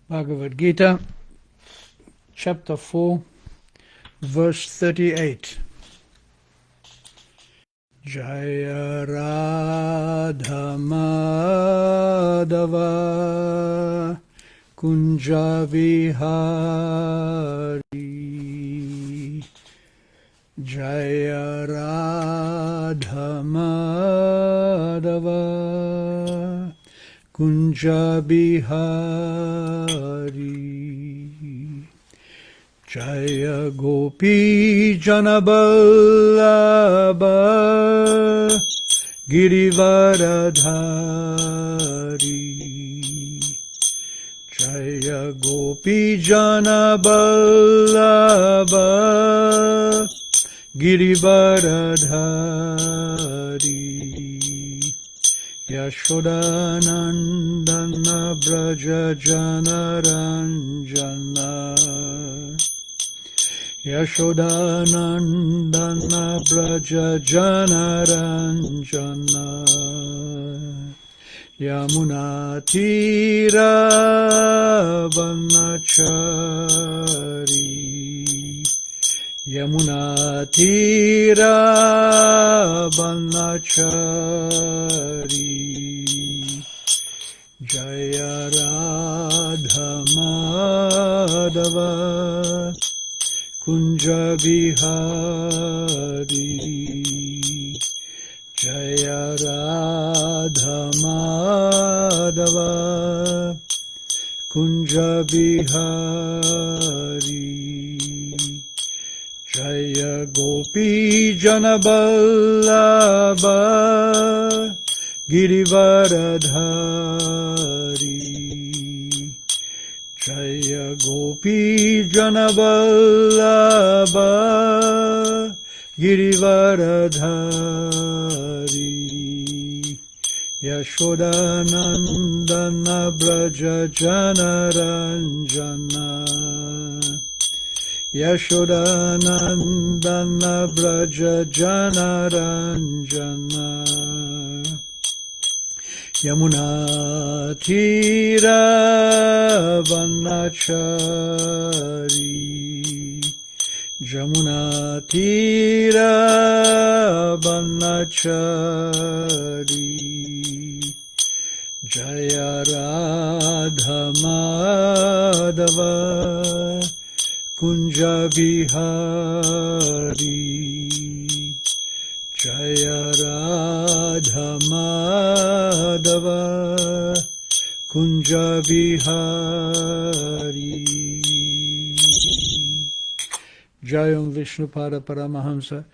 Bhagavad Gita, chapter 4, verse 38. Jaya Radha Madhava Kunja Vihari. Jaya Radha Madhava Kunja Vihari. Jaya Gopi Janaballabha Girivaradhari. Jaya Gopi Janaballabha Girivaradhari. Yashodanandana Braja Janaranjana. Yashodanandana Braja Janaranjana. Yamunatira Vanachari. Yamunatira Vanachari. Jaya Radha Madhava Kunja Vihari. Jaya Radha Madhava Kunja Vihari. Jaya Gopi Janaballabha Girivaradhari. Jaya Gopi Janaballabha Girivaradhari. Yashodanandana Braja Janaranjana. Yashodanandana Braja Janaranjana. Yamunatira Vanachari. Jamunatira Vanachari. Jaya Radha Madhava Kunja Vihari. Jaya Radha Madhava Kunja Vihari. Jayam Vishnupada Paramahamsa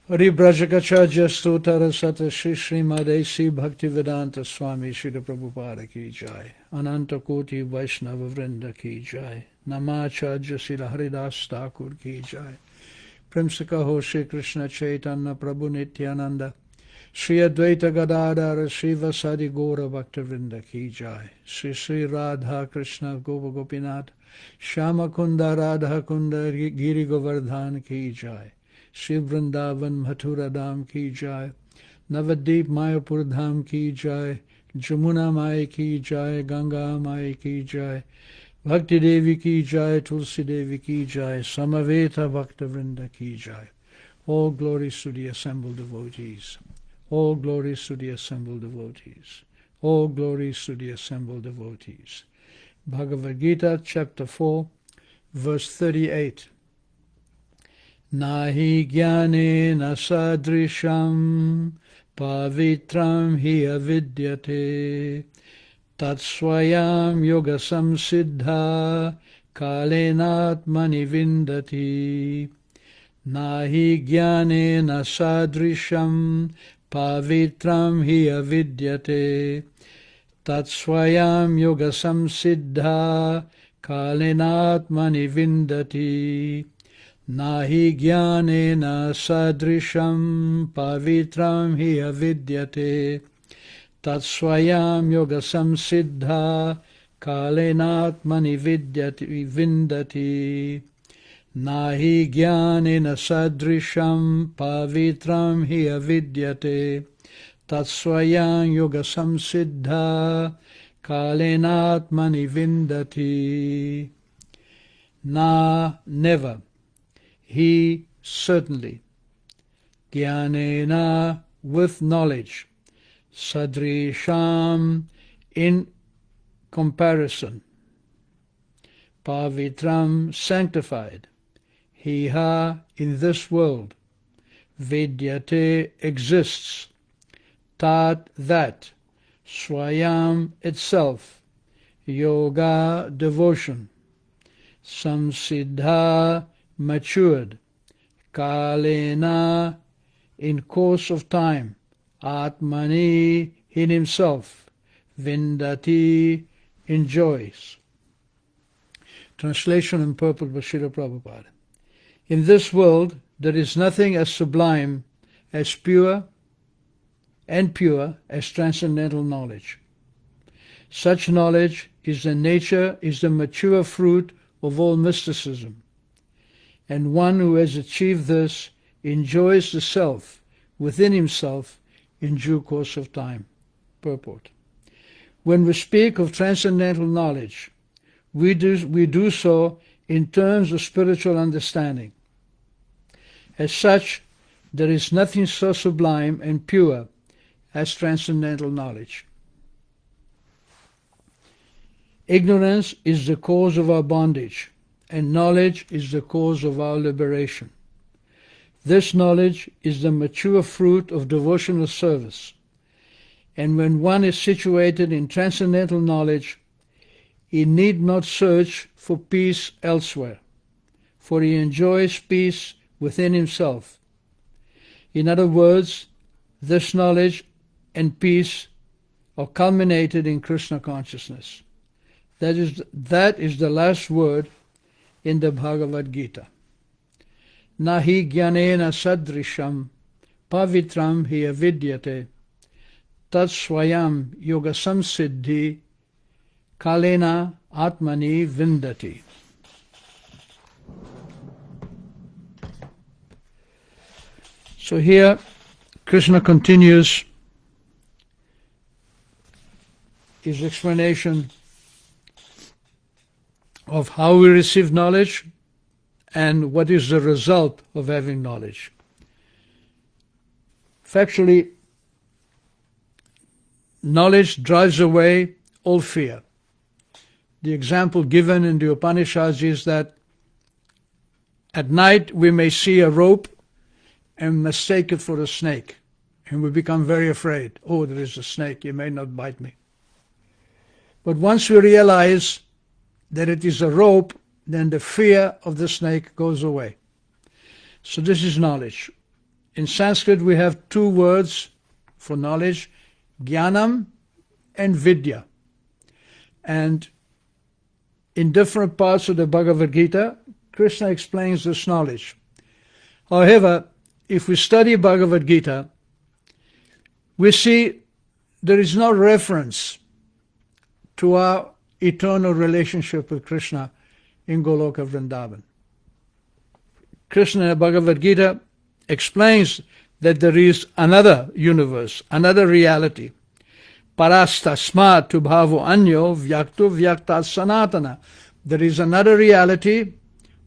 Haribrajagacharya Stotara Sata Shri Srimadesi Bhaktivedanta Swami Srila Prabhupada Ki Jai. Ananta Koti Vaishnava Vrinda Ki Jai. Namacharya Srila Haridas Thakur Ki Jai. Prem se kaho Shri Krishna Chaitanya Prabhu Nityananda Shri Advaita Gadadhara Shri Vasadi Gaura Bhaktivinoda Ki Jai. Shri Shri Radha Krishna Gopa Gopinath Shama Kunda Radha Kunda Giri Govardhan Ki Jai. Shri Vrindavan Mathura Dham Ki Jai. Navadip Mayapur Dham Ki Jai. Jamuna Mai Ki Jai. Ganga Mai Ki Jai. Bhakti Devi Ki Jai. Tulsi Devi Ki Jai. Samaveta Bhakta Vrinda Ki Jai. All glories to the assembled devotees. All glories to the assembled devotees. All glories to the assembled devotees. Bhagavad Gita, chapter 4, verse 38. Nahi jnanena sadrisham pavitram hi avidyate tatsvayam yoga samsiddha kalenatmani vindati. Nahi jnanena sadrisham pavitram hi avidyate tatsvayam yoga samsiddha kalenatmani vindati. Nahi jnanena sadrisham pavitram hi avidyate tatsvayam yoga samsiddha kalenatmani vindati. Nahi jnanena sadrisham pavitram hi avidyate tatsvayam yoga samsiddha kalenatmani vindati. Na, never. He, certainly. Jnanena, with knowledge. Sadrisham, in comparison. Pavitram, sanctified. Hiha, in this world. Vidyate, exists. Tat, that. Swayam, itself. Yoga, devotion. Samsiddha, matured. Kalena, in course of time. Atmani, in himself. Vindati, enjoys. Translation and purport by Srila Prabhupada. In this world, there is nothing as sublime, as pure as transcendental knowledge. Such knowledge is the mature fruit of all mysticism. And one who has achieved this enjoys the self within himself in due course of time. Purport. When we speak of transcendental knowledge, we do so in terms of spiritual understanding. As such, there is nothing so sublime and pure as transcendental knowledge. Ignorance is the cause of our bondage, and knowledge is the cause of our liberation. This knowledge is the mature fruit of devotional service, and when one is situated in transcendental knowledge, he need not search for peace elsewhere, for he enjoys peace within himself. In other words, this knowledge and peace are culminated in Krishna consciousness. That is the last word in the Bhagavad Gita. Nahi jnanena sadrisham pavitram hi avidyate tat swayam yoga samsiddhi kalena atmani vindati. So here Krishna continues his explanation of how we receive knowledge and what is the result of having knowledge. Factually, knowledge drives away all fear. The example given in the Upanishads is that at night we may see a rope and mistake it for a snake, and we become very afraid. Oh, there is a snake, he may not bite me. But once we realize that it is a rope, then the fear of the snake goes away. So this is knowledge. In Sanskrit we have two words for knowledge, jnanam and vidya. And in different parts of the Bhagavad Gita, Krishna explains this knowledge. However, if we study Bhagavad Gita, we see there is no reference to our eternal relationship with Krishna in Goloka Vrindavan. Krishna in the Bhagavad Gita explains that there is another universe, another reality. Parastasmat tu bhavo anyo vyaktu vyaktat sanatana. There is another reality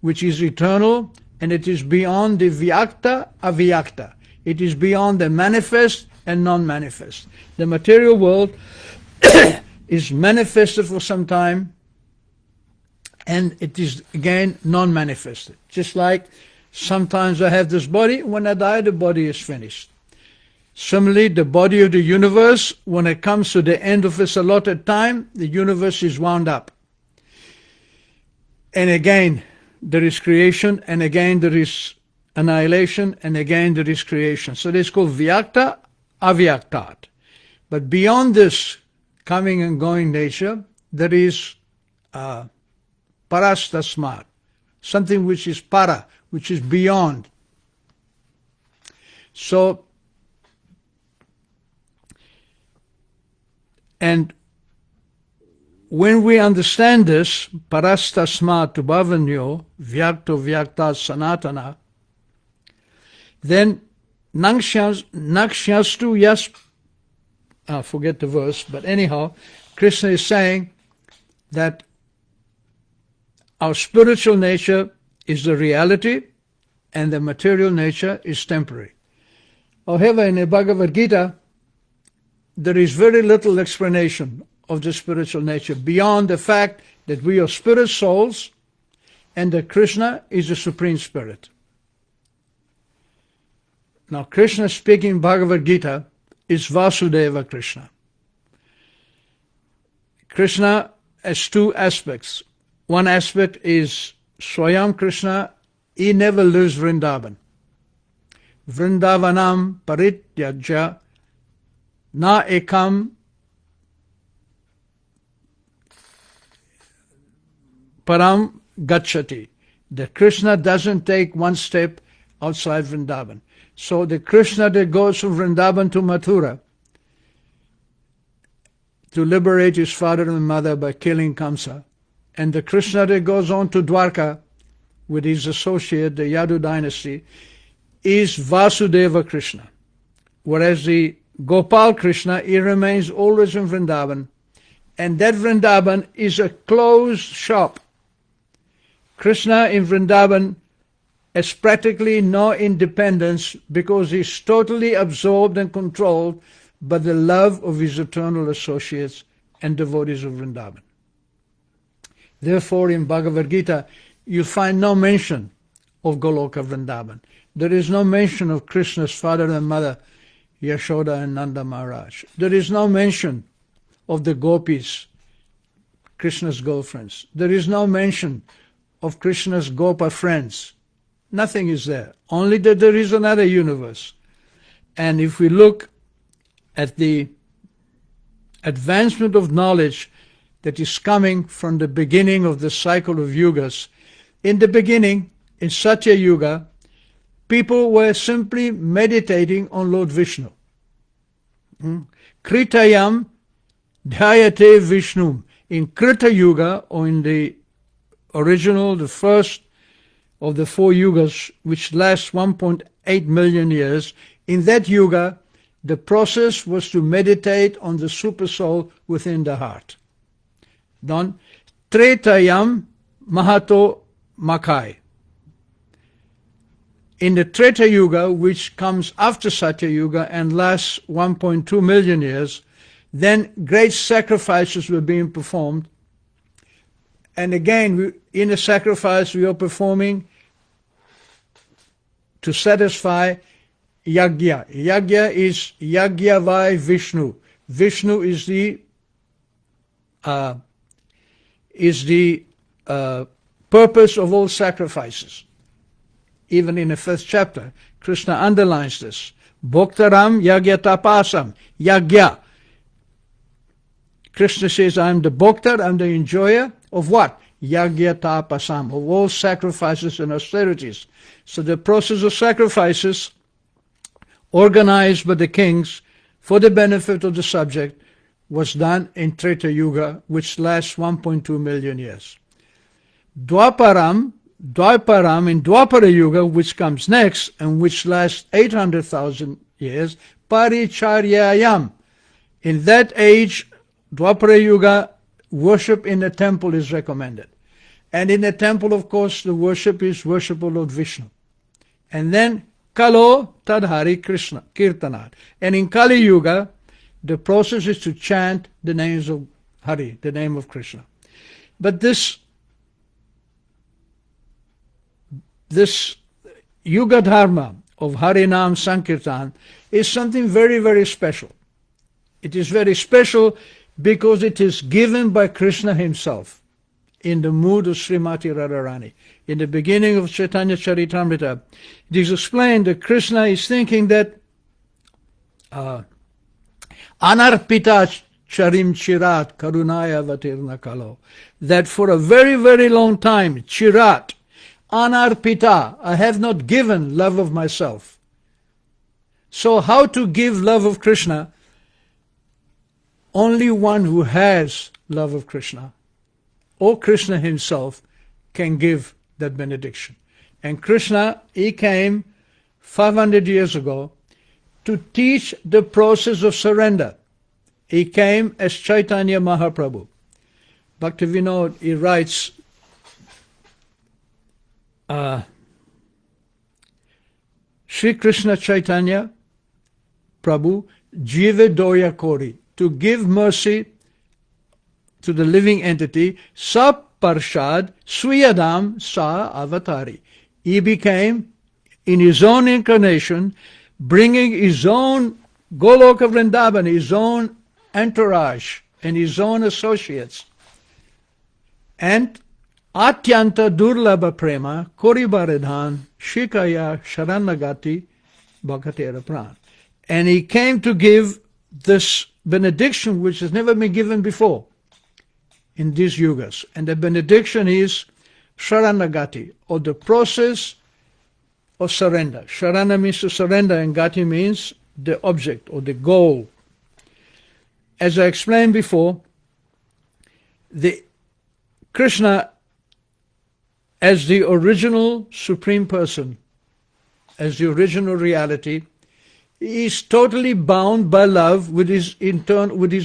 which is eternal, and it is beyond the vyakta avyakta. It is beyond the manifest and non-manifest. The material world is manifested for some time, and it is again non-manifested. Just like sometimes I have this body, when I die the body is finished. Similarly, the body of the universe, when it comes to the end of its allotted time, the universe is wound up. And again there is creation, and again there is annihilation, and again there is creation. So this is called vyakta avyaktat. But beyond this coming and going nature, there is parastasmat, something which is para, which is beyond. So, and when we understand this, parastasmat bhavanyo vyakto vyaktat sanatana, then nakshyastu yas, forget the verse, but anyhow, Krishna is saying that our spiritual nature is the reality and the material nature is temporary. However, in the Bhagavad Gita, there is very little explanation of the spiritual nature beyond the fact that we are spirit souls and that Krishna is the Supreme Spirit. Now, Krishna speaking Bhagavad Gita is Vasudeva Krishna. Krishna has two aspects. One aspect is Swayam Krishna, he never leaves Vrindavan. Vrindavanam parityajya na ekam param gacchati. That Krishna doesn't take one step outside Vrindavan. So the Krishna that goes from Vrindavan to Mathura to liberate his father and mother by killing Kamsa, and the Krishna that goes on to Dwarka with his associate, the Yadu dynasty, is Vasudeva Krishna. Whereas the Gopal Krishna, he remains always in Vrindavan, and that Vrindavan is a closed shop. Krishna in Vrindavan has practically no independence because he's totally absorbed and controlled by the love of his eternal associates and devotees of Vrindavan. Therefore, in Bhagavad Gita, you find no mention of Goloka Vrindavan. There is no mention of Krishna's father and mother, Yashoda and Nanda Maharaj. There is no mention of the gopis, Krishna's girlfriends. There is no mention of Krishna's Gopa friends. Nothing is there. Only that there is another universe. And if we look at the advancement of knowledge that is coming from the beginning of the cycle of yugas, in the beginning, in Satya Yuga, people were simply meditating on Lord Vishnu. Kritayam dhyayate Vishnum. In Krita Yuga, or in the original, the first of the four yugas, which lasts 1.8 million years, in that yuga, the process was to meditate on the super soul within the heart. Then, Tretayam Mahato Makai. In the Treta Yuga, which comes after Satya Yuga and lasts 1.2 million years, then great sacrifices were being performed. And again, in a sacrifice we are performing to satisfy Yagya. Yagya is Yagyavai Vishnu. Vishnu is the purpose of all sacrifices. Even in the first chapter, Krishna underlines this. Bhoktaram Yagya Tapasam. Yagya. Krishna says, I am the Bhoktar, I am the enjoyer of what? Yagya Tapasam, of all sacrifices and austerities. So the process of sacrifices, organized by the kings for the benefit of the subject, was done in Treta Yuga, which lasts 1.2 million years. Dwaparam in Dwapara Yuga, which comes next and which lasts 800,000 years, Paricharyayam. In that age, Dwapara Yuga, worship in the temple is recommended. And in the temple, of course, the worship is worship of Lord Vishnu. And then Kalo Tadhari Krishna, Kirtanat. And in Kali Yuga, the process is to chant the names of Hari, the name of Krishna. But this Yuga Dharma of Harinam Sankirtan is something very, very special. It is very special because it is given by Krishna himself in the mood of Srimati Radharani. In the beginning of Chaitanya Charitamrita, it is explained that Krishna is thinking that Anarpita Charim Chirat Karunaya Vatirna Kalo, that for a very, very long time, Chirat, Anarpita, I have not given love of myself. So how to give love of Krishna? Only one who has love of Krishna, or Krishna himself, can give that benediction. And Krishna, he came 500 years ago to teach the process of surrender. He came as Chaitanya Mahaprabhu. Bhaktivinoda, he writes, Sri Krishna Chaitanya Prabhu Jiva Doya Kori, to give mercy to the living entity, Sa Parshad Swiyadam Sa Avatari. He became, in his own incarnation, bringing his own Goloka Vrindavan, his own entourage, and his own associates. And Atyanta Durlabha Prema Koribaridhan Shikaya Sharanagati Bhakatera Pran. And he came to give this benediction which has never been given before in these yugas. And the benediction is Sharanagati, or the process of surrender. Sharana means to surrender, and Gati means the object or the goal. As I explained before, the Krishna, as the original Supreme Person, as the original reality, is totally bound by love with his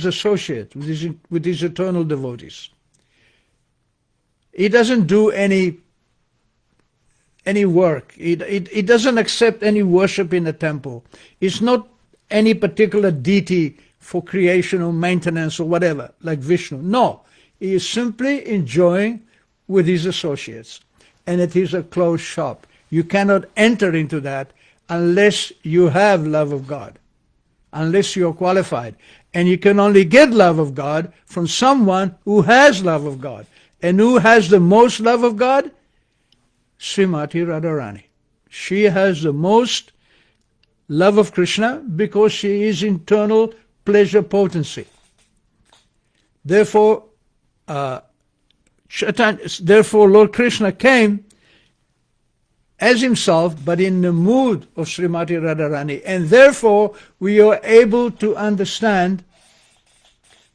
associate, with his eternal devotees. He doesn't do any work. He doesn't accept any worship in a temple. It's not any particular deity for creation or maintenance or whatever, like Vishnu. No, he is simply enjoying with his associates. And it is a closed shop. You cannot enter into that unless you have love of God, unless you are qualified. And you can only get love of God from someone who has love of God. And who has the most love of God? Srimati Radharani. She has the most love of Krishna because she is internal pleasure potency. Therefore, Lord Krishna came as himself, but in the mood of Srimati Radharani. And therefore, we are able to understand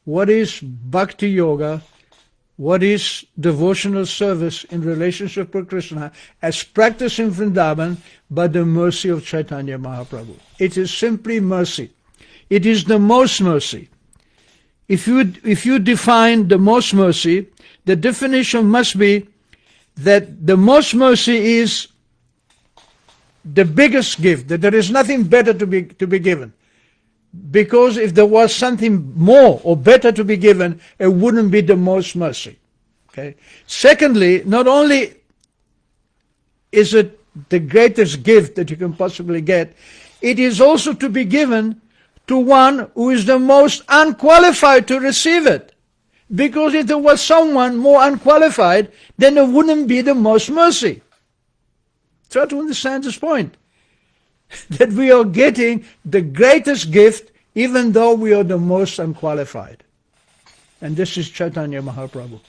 what is bhakti yoga, what is devotional service in relationship with Krishna as practiced in Vrindavan by the mercy of Chaitanya Mahaprabhu. It is simply mercy. It is the most mercy. If you define the most mercy, the definition must be that the most mercy is the biggest gift, that there is nothing better to be given. Because if there was something more or better to be given, it wouldn't be the most mercy. Okay. Secondly, not only is it the greatest gift that you can possibly get, it is also to be given to one who is the most unqualified to receive it. Because if there was someone more unqualified, then it wouldn't be the most mercy. Try to understand this point. That we are getting the greatest gift even though we are the most unqualified. And this is Chaitanya Mahaprabhu.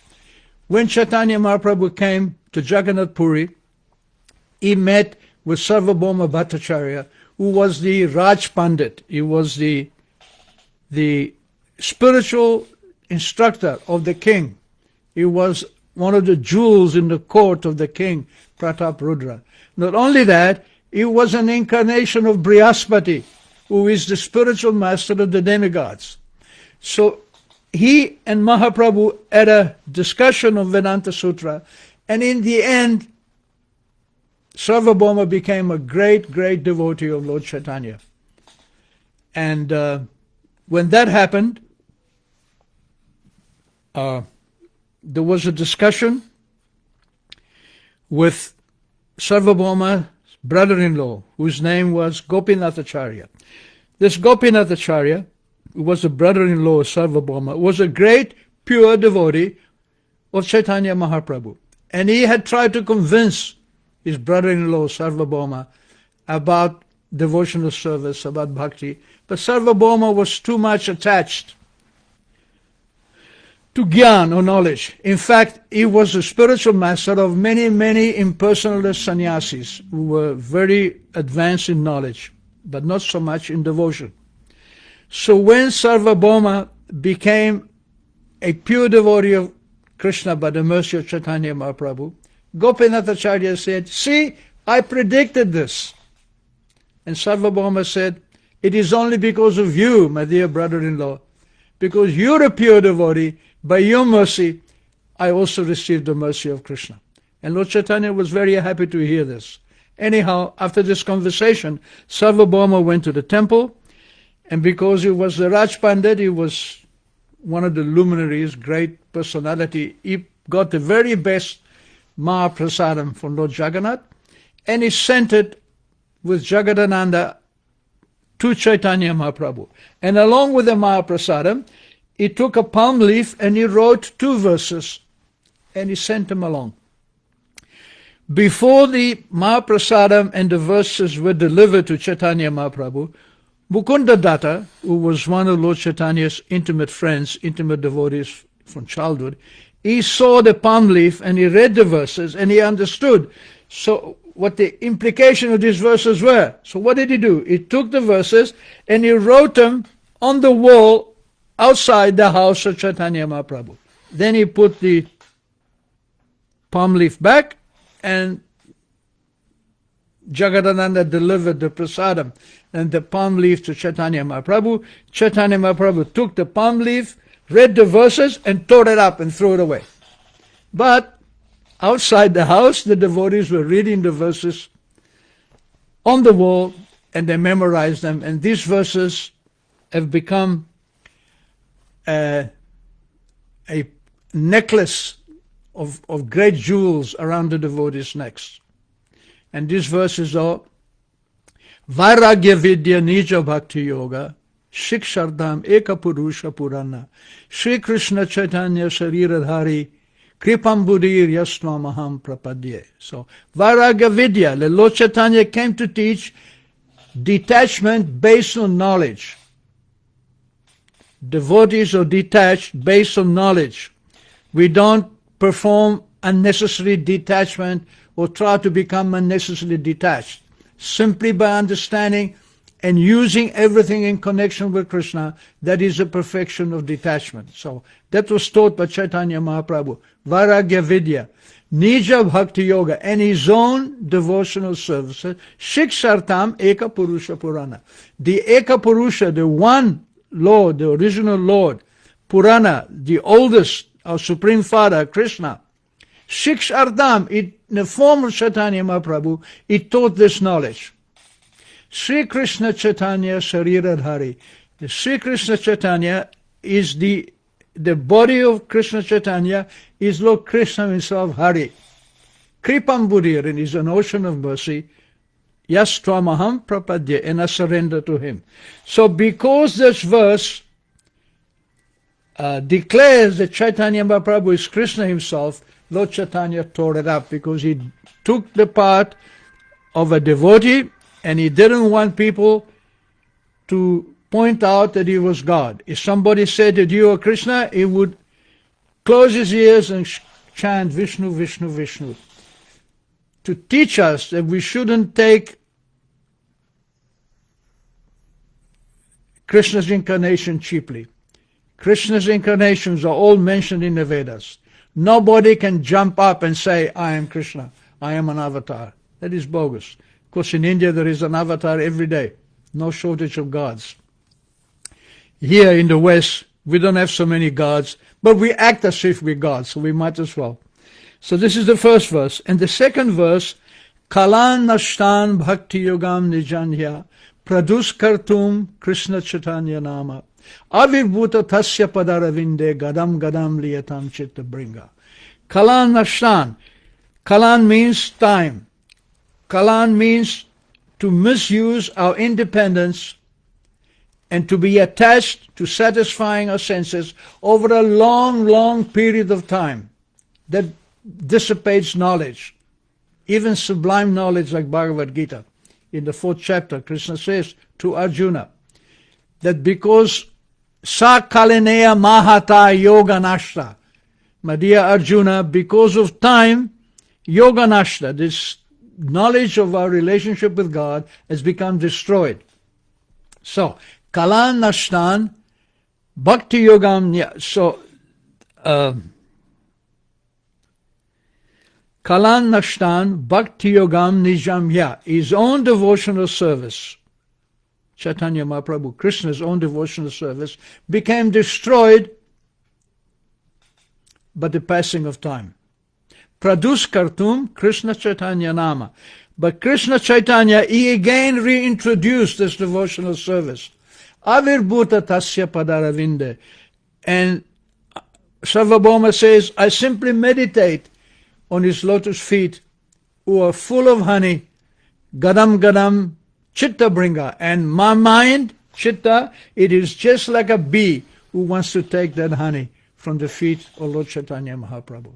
When Chaitanya Mahaprabhu came to Jagannath Puri, he met with Sarvabhauma Bhattacharya, who was the Raj Pandit. He was the spiritual instructor of the king. He was one of the jewels in the court of the king, Pratap Rudra. Not only that, he was an incarnation of Brihaspati, who is the spiritual master of the demigods. So he and Mahaprabhu had a discussion of Vedanta Sutra, and in the end, Sarvabhauma became a great, great devotee of Lord Chaitanya. And when that happened, there was a discussion with Sarvabhauma's brother-in-law, whose name was Gopinathacharya. This Gopinathacharya, who was the brother-in-law of Sarvabhauma, was a great, pure devotee of Chaitanya Mahaprabhu. And he had tried to convince his brother-in-law, Sarvabhauma, about devotional service, about bhakti. But Sarvabhauma was too much attached to Gyan or knowledge. In fact, he was the spiritual master of many, many impersonalist sannyasis who were very advanced in knowledge, but not so much in devotion. So when Sarvabhauma became a pure devotee of Krishna by the mercy of Chaitanya Mahaprabhu, Gopinathacharya said, "See, I predicted this." And Sarvabhauma said, "It is only because of you, my dear brother-in-law, because you're a pure devotee. By your mercy, I also received the mercy of Krishna. And Lord Chaitanya was very happy to hear this. Anyhow, after this conversation, Sarvabhauma went to the temple, and because he was the Raj Pandit, he was one of the luminaries, great personality, he got the very best Mahaprasadam from Lord Jagannath, and he sent it with Jagadananda to Chaitanya Mahaprabhu. And along with the Mahaprasadam, he took a palm leaf and he wrote 2 verses, and he sent them along. Before the Mahaprasadam and the verses were delivered to Chaitanya Mahaprabhu, Mukunda Datta, who was one of Lord Chaitanya's intimate friends, intimate devotees from childhood, he saw the palm leaf and he read the verses and he understood so what the implication of these verses were. So what did he do? He took the verses and he wrote them on the wall outside the house of Chaitanya Mahaprabhu. Then he put the palm leaf back, and Jagadananda delivered the prasadam and the palm leaf to Chaitanya Mahaprabhu. Chaitanya Mahaprabhu took the palm leaf, read the verses, and tore it up and threw it away. But outside the house, the devotees were reading the verses on the wall, and they memorized them. And these verses have become a necklace of great jewels around the devotees' necks. And these verses are Vairagya Vidya Nija Bhakti Yoga Shikshardham Eka Purusha Purana Shri Krishna Chaitanya Shariradhari Kripam Buddhir Yasvamaham Prapadye. So Vairagya Vidya, the Lord Chaitanya came to teach detachment based on knowledge. Devotees are detached based on knowledge. We don't perform unnecessary detachment or try to become unnecessarily detached. Simply by understanding and using everything in connection with Krishna, that is a perfection of detachment. So that was taught by Chaitanya Mahaprabhu. Vairagya Vidya, Nija Bhakti Yoga, and his own devotional services. Shikshartam Eka Purusha Purana. The Eka Purusha, the one Lord, the original Lord, Purana, the oldest, our Supreme Father, Krishna. Shikshartam, in the form of Chaitanya Mahaprabhu, he taught this knowledge. Sri Krishna Chaitanya Shariradhari. The Sri Krishna Chaitanya is the body of Krishna Chaitanya, is Lord Krishna himself, Hari. Kripam Buddhir, is an ocean of mercy. Yastvamaham Prapadya, and I surrender to him. So because this verse declares that Chaitanya Mahaprabhu is Krishna himself, Lord Chaitanya tore it up because he took the part of a devotee and he didn't want people to point out that he was God. If somebody said that you are Krishna, he would close his ears and chant Vishnu, Vishnu, Vishnu, to teach us that we shouldn't take Krishna's incarnation cheaply. Krishna's incarnations are all mentioned in the Vedas. Nobody can jump up and say, I am Krishna, I am an avatar. That is bogus. Of course, in India there is an avatar every day. No shortage of gods. Here in the West, we don't have so many gods, but we act as if we're gods, so we might as well. So this is the first verse. And the second verse, Kalan Nashtan Bhakti Yogam Nijanya Pradus Kartum Krishna Chaitanya Nama Avirbhuta Tasya Padaravinde Gadam Gadam Liyatam Chitta Bringa. Kalan Nashtan. Kalan means time. Kalan means to misuse our independence and to be attached to satisfying our senses over a long, long period of time. That dissipates knowledge, even sublime knowledge like Bhagavad Gita. In the 4th chapter, Krishna says to Arjuna that because sa kalineya mahata yoga nashta, my dear Arjuna, because of time, yoga nashta, this knowledge of our relationship with God, has become destroyed. So, kalan nashtan, bhakti yogam, so, Kalan Nashtan Bhakti Yogam Nijamya, his own devotional service. Chaitanya Mahaprabhu, Krishna's own devotional service, became destroyed by the passing of time. Pradus kartum Krishna Chaitanya Nama. But Krishna Chaitanya, he again reintroduced this devotional service. Avirbhuta tasya padaravinde. And Sarvabhauma says, I simply meditate on his lotus feet, who are full of honey, gadam gadam chitta bringa. And my mind, chitta, it is just like a bee who wants to take that honey from the feet of Lord Chaitanya Mahaprabhu.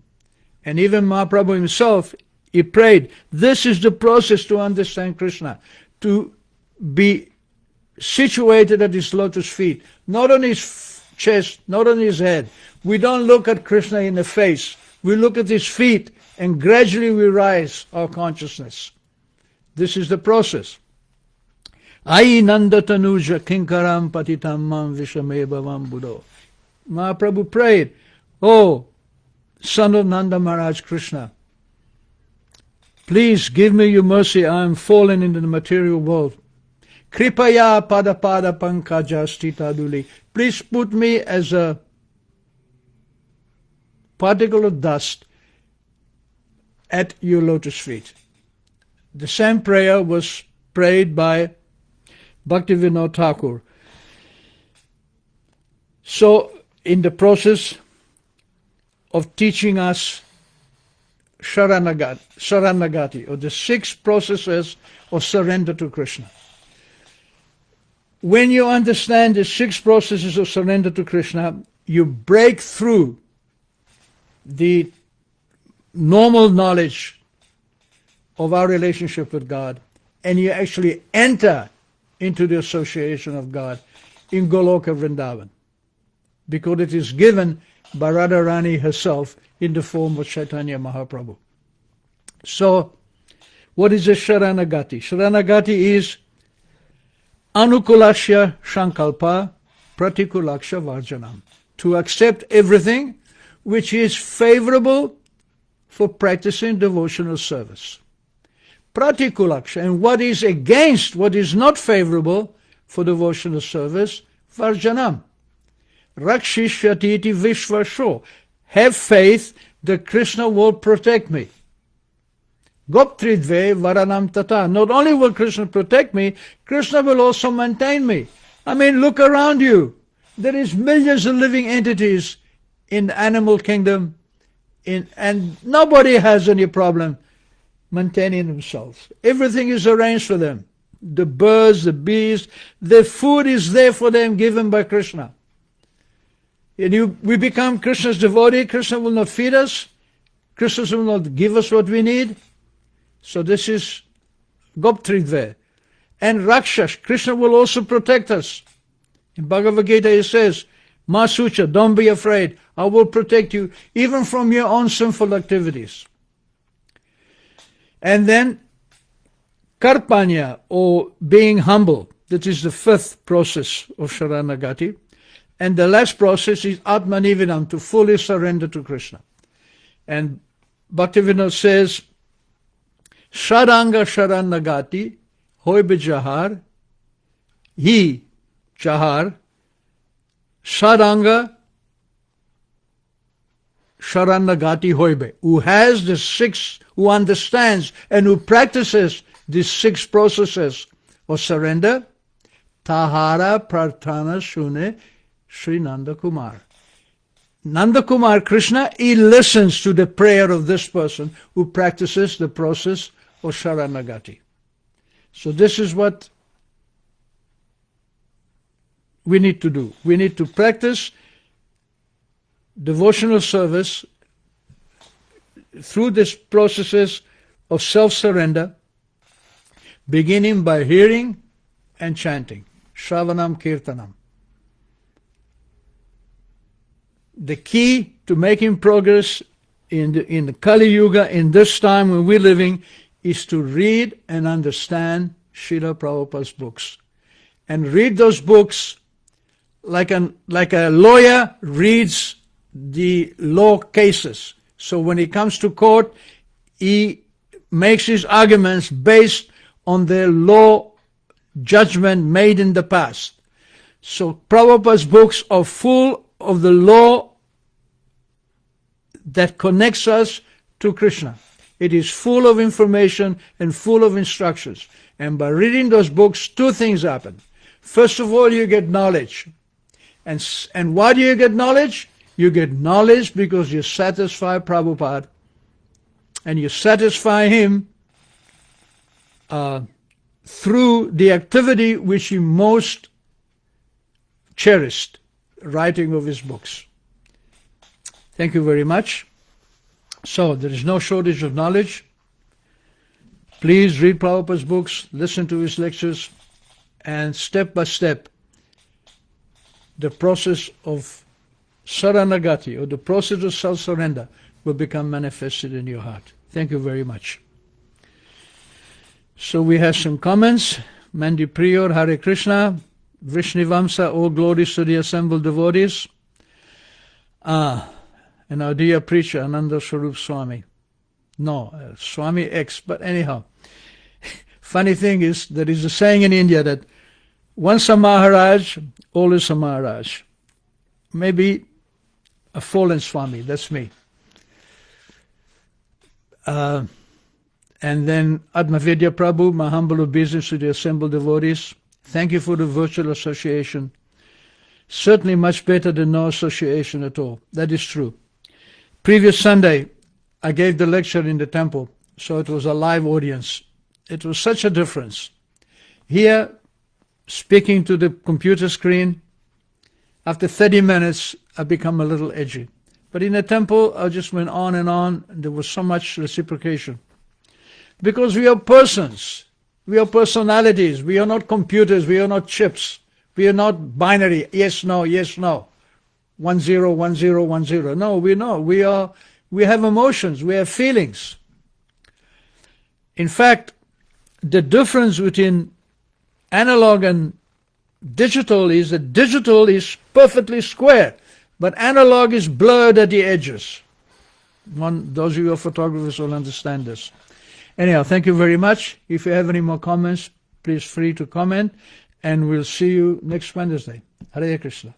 And even Mahaprabhu himself, he prayed, this is the process to understand Krishna, to be situated at his lotus feet, not on his chest, not on his head. We don't look at Krishna in the face. We look at his feet, and gradually we rise our consciousness. This is the process. Ai nanda tanuja kinkaram patitam mam vishame bhavam buddho. Mahaprabhu prayed, oh, son of Nanda Maharaj Krishna, please give me your mercy. I am fallen into the material world. Kripaya pada pada pankaja stitaduli. Please put me as a particle of dust at your lotus feet. The same prayer was prayed by Bhaktivinoda Thakur. So, in the process of teaching us Sharanagati, or the 6 processes of surrender to Krishna. When you understand the 6 processes of surrender to Krishna, you break through the normal knowledge of our relationship with God, and you actually enter into the association of God in Goloka Vrindavan, because it is given by Radharani herself in the form of Chaitanya Mahaprabhu. So, what is a Sharanagati? Sharanagati is Anukulasya Shankalpa Pratikulaksha Varjanam. To accept everything which is favorable for practicing devotional service. Pratikulaksha, and what is against, what is not favorable for devotional service, Varjanam. Rakshishyatiti Vishvasho. Have faith that Krishna will protect me. Goptridve Varanam Tata. Not only will Krishna protect me, Krishna will also maintain me. I mean, look around you. There is millions of living entities in the animal kingdom, and nobody has any problem maintaining themselves. Everything is arranged for them. The birds, the bees, the food is there for them, given by Krishna. And we become Krishna's devotee, Krishna will not feed us, Krishna will not give us what we need. So this is Goptridve. And Rakshash, Krishna will also protect us. In Bhagavad Gita it says, Masucha, don't be afraid, I will protect you even from your own sinful activities. And then Karpanya, or being humble, that is the 5th process of Sharanagati. And the last process is Atmanivedam, to fully surrender to Krishna. And Bhaktivinoda says, Sharanga Sharanagati, Hoibe Jahar, He, Jahar, Sharanga Sharanagati Hoibe, who has the 6, who understands and who practices these 6 processes of surrender, Tahara Prarthana Shune Sri Nanda Kumar. Nanda Kumar Krishna, he listens to the prayer of this person who practices the process of Sharanagati. So this is what we need to do. We need to practice devotional service through these processes of self-surrender, beginning by hearing and chanting. Shravanam Kirtanam. The key to making progress in the Kali Yuga, in this time when we're living, is to read and understand Srila Prabhupada's books. And read those books like a lawyer reads the law cases. So when he comes to court, he makes his arguments based on the law judgment made in the past. So Prabhupada's books are full of the law that connects us to Krishna. It is full of information and full of instructions. And by reading those books, two things happen. First of all, you get knowledge. And why do you get knowledge? You get knowledge because you satisfy Prabhupada. And you satisfy him through the activity which he most cherished, writing of his books. Thank you very much. So there is no shortage of knowledge. Please read Prabhupada's books, listen to his lectures, and step by step, the process of Saranagati, or the process of self-surrender, will become manifested in your heart. Thank you very much. So we have some comments. Mandi Priyor, Hare Krishna. Vishnivamsa, all glories to the assembled devotees. And our dear preacher, Ananda Swarup Swami. No, Swami X, but anyhow. Funny thing is, there is a saying in India that once a Maharaj, always a Maharaj. Maybe a fallen Swami, that's me. And then Atmavidya Prabhu, my humble obeisance to the assembled devotees. Thank you for the virtual association. Certainly much better than no association at all. That is true. Previous Sunday, I gave the lecture in the temple, so it was a live audience. It was such a difference. Here, speaking to the computer screen, after 30 minutes, I become a little edgy. But in the temple, I just went on and on. There was so much reciprocation. Because we are persons. We are personalities. We are not computers. We are not chips. We are not binary. Yes, no, yes, no. 1 0, 1 0, 1 0. No, we know. We have emotions. We have feelings. In fact, the difference between analog and digital is that digital is perfectly square, but analog is blurred at the edges. Those of you who are photographers will understand this. Anyhow, thank you very much. If you have any more comments, please free to comment, and we'll see you next Wednesday. Hare Krishna.